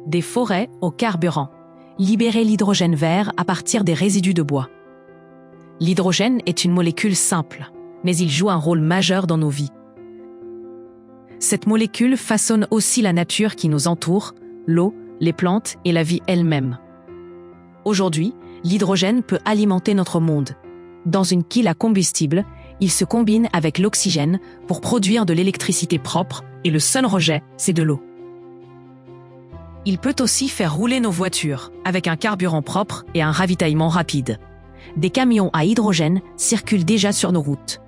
des forêts au carburant. Libérer l'hydrogène vert à partir des résidus de bois. L'hydrogène est une molécule simple, mais il joue un rôle majeur dans nos vies. Cette molécule façonne aussi la nature qui nous entoure, l'eau, les plantes et la vie elle-même. Aujourd'hui, l'hydrogène peut alimenter notre monde. Dans une pile à combustible, il se combine avec l'oxygène pour produire de l'électricité propre et le seul rejet, c'est de l'eau. Il peut aussi faire rouler nos voitures avec un carburant propre et un ravitaillement rapide. Des camions à hydrogène circulent déjà sur nos routes.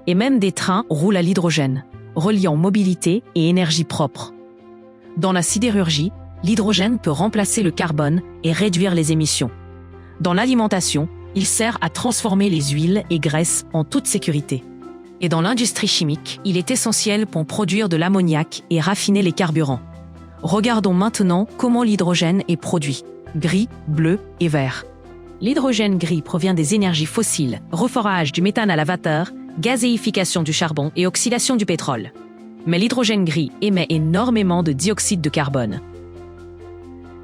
Et même des trains roulent à l'hydrogène, reliant mobilité et énergie propre. Dans la sidérurgie, l'hydrogène peut remplacer le carbone et réduire les émissions. Dans l'alimentation, il sert à transformer les huiles et graisses en toute sécurité. Et dans l'industrie chimique, il est essentiel pour produire de l'ammoniac et raffiner les carburants. Regardons maintenant comment l'hydrogène est produit. Gris, bleu et vert. L'hydrogène gris provient des énergies fossiles, reforage du méthane à la vapeur, gazéification du charbon et oxydation du pétrole. Mais l'hydrogène gris émet énormément de dioxyde de carbone.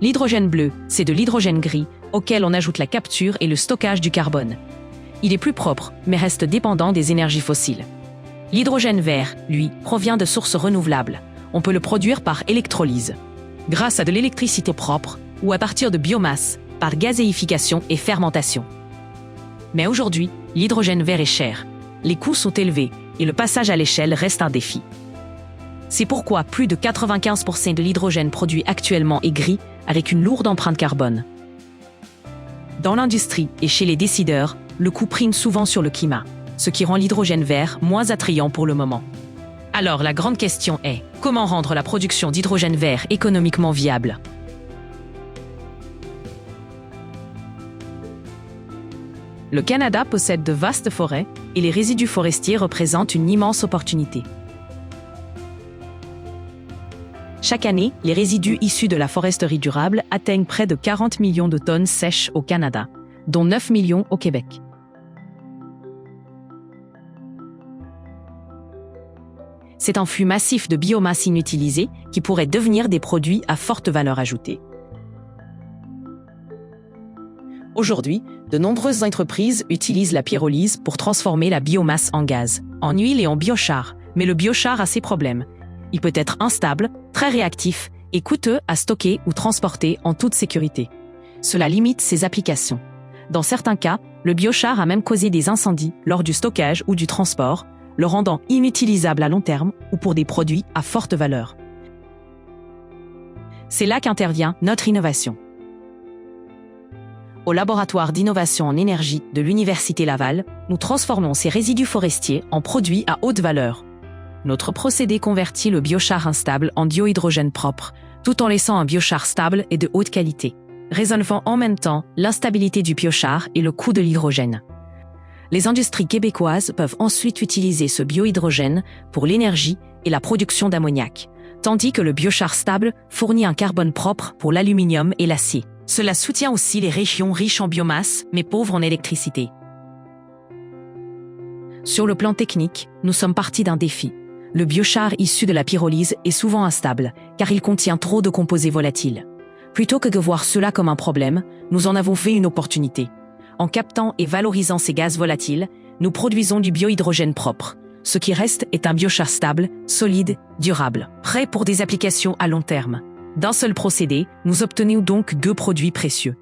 L'hydrogène bleu, c'est de l'hydrogène gris, auquel on ajoute la capture et le stockage du carbone. Il est plus propre, mais reste dépendant des énergies fossiles. L'hydrogène vert, lui, provient de sources renouvelables. On peut le produire par électrolyse, grâce à de l'électricité propre ou à partir de biomasse, par gazéification et fermentation. Mais aujourd'hui, l'hydrogène vert est cher. Les coûts sont élevés et le passage à l'échelle reste un défi. C'est pourquoi plus de 95% de l'hydrogène produit actuellement est gris, avec une lourde empreinte carbone. Dans l'industrie et chez les décideurs, le coût prime souvent sur le climat, ce qui rend l'hydrogène vert moins attrayant pour le moment. Alors la grande question est, comment rendre la production d'hydrogène vert économiquement viable ? Le Canada possède de vastes forêts et les résidus forestiers représentent une immense opportunité. Chaque année, les résidus issus de la foresterie durable atteignent près de 40 millions de tonnes sèches au Canada, dont 9 millions au Québec. C'est un flux massif de biomasse inutilisée qui pourrait devenir des produits à forte valeur ajoutée. Aujourd'hui, de nombreuses entreprises utilisent la pyrolyse pour transformer la biomasse en gaz, en huile et en biochar, mais le biochar a ses problèmes. Il peut être instable, très réactif et coûteux à stocker ou transporter en toute sécurité. Cela limite ses applications. Dans certains cas, le biochar a même causé des incendies lors du stockage ou du transport, le rendant inutilisable à long terme ou pour des produits à forte valeur. C'est là qu'intervient notre innovation. Au laboratoire d'innovation en énergie de l'Université Laval, nous transformons ces résidus forestiers en produits à haute valeur. Notre procédé convertit le biochar instable en biohydrogène propre, tout en laissant un biochar stable et de haute qualité, résolvant en même temps l'instabilité du biochar et le coût de l'hydrogène. Les industries québécoises peuvent ensuite utiliser ce biohydrogène pour l'énergie et la production d'ammoniac, tandis que le biochar stable fournit un carbone propre pour l'aluminium et l'acier. Cela soutient aussi les régions riches en biomasse, mais pauvres en électricité. Sur le plan technique, nous sommes partis d'un défi. Le biochar issu de la pyrolyse est souvent instable, car il contient trop de composés volatiles. Plutôt que de voir cela comme un problème, nous en avons fait une opportunité. En captant et valorisant ces gaz volatiles, nous produisons du biohydrogène propre. Ce qui reste est un biochar stable, solide, durable, prêt pour des applications à long terme. D'un seul procédé, nous obtenons donc 2 produits précieux.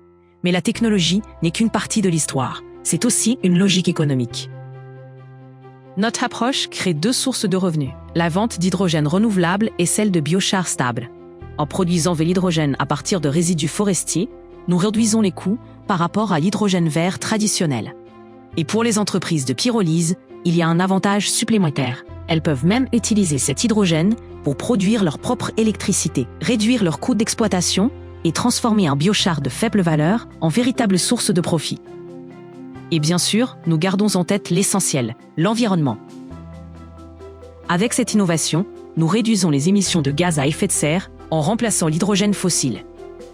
Mais la technologie n'est qu'une partie de l'histoire. C'est aussi une logique économique. Notre approche crée 2 sources de revenus, la vente d'hydrogène renouvelable et celle de biochar stable. En produisant de l'hydrogène à partir de résidus forestiers, nous réduisons les coûts par rapport à l'hydrogène vert traditionnel. Et pour les entreprises de pyrolyse, il y a un avantage supplémentaire. Elles peuvent même utiliser cet hydrogène pour produire leur propre électricité, réduire leurs coûts d'exploitation et transformer un biochar de faible valeur en véritable source de profit. Et bien sûr, nous gardons en tête l'essentiel, l'environnement. Avec cette innovation, nous réduisons les émissions de gaz à effet de serre en remplaçant l'hydrogène fossile.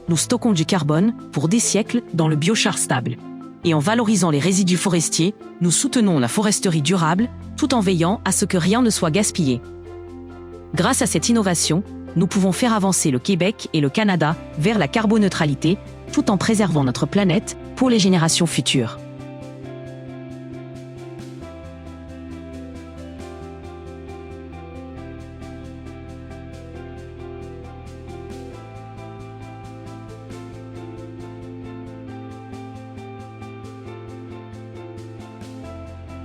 Nous stockons du carbone pour des siècles dans le biochar stable. Et en valorisant les résidus forestiers, nous soutenons la foresterie durable tout en veillant à ce que rien ne soit gaspillé. Grâce à cette innovation, nous pouvons faire avancer le Québec et le Canada vers la carboneutralité, tout en préservant notre planète pour les générations futures.